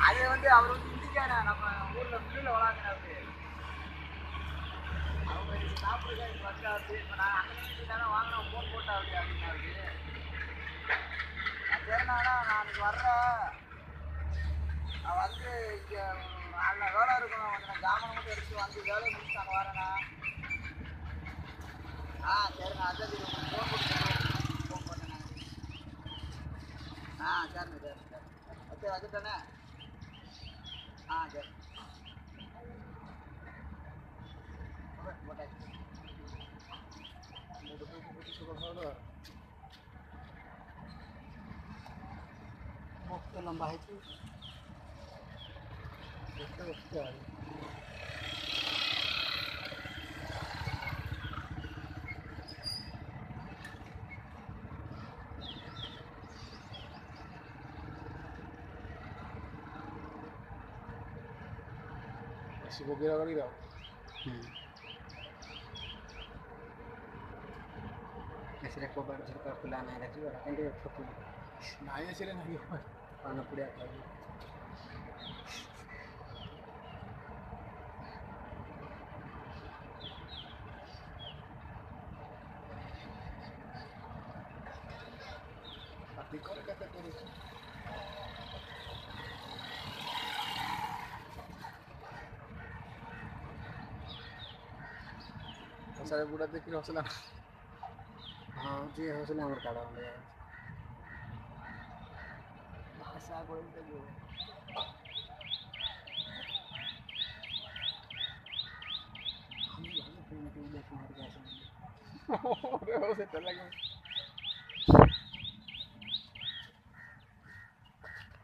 அது வந்து அவர் வந்து இந்திக்கான நம்ம ஊர்ல மில்லுல வளர்க்குறாரு. அவங்க சாப்பிடுறதா இங்க வந்தாரு. இப்போ நான் அங்கே தானே வாங்கினோம் ஃபோன் போட்டாரு அப்படின்னாரு. சரிண்ணா நான் அன்னைக்கு வர்றேன். நான் வந்து இங்கே 4 வேலை இருக்கணும். கொஞ்சம் நான் ஜாமான் மட்டும் எடுத்து வந்து வேலையை முடிச்சு அங்கே வரேண்ணா. சரிண்ணா அதான் உங்களுக்கு ஃபோன் கொடுத்து ஃபோன் பண்ணேண்ணா. சரிண்ணா சரி சரி வந்துட்டேண்ணே. சரி போட்டாச்சு. मुफ्त लंबा है कि si pokiera calidad. Hacer esto para hacer calcular nada de eso, gente de futuro. Nadie hace nada para no poder hacer. Así corre que te corre. सारे बुढ़ा देख के हौसला जी हौसला हमारे काढ़ा होने यार ऐसा कोई तो जो हम लोग पेन के देखने हर कैसे अरे हो से चला गया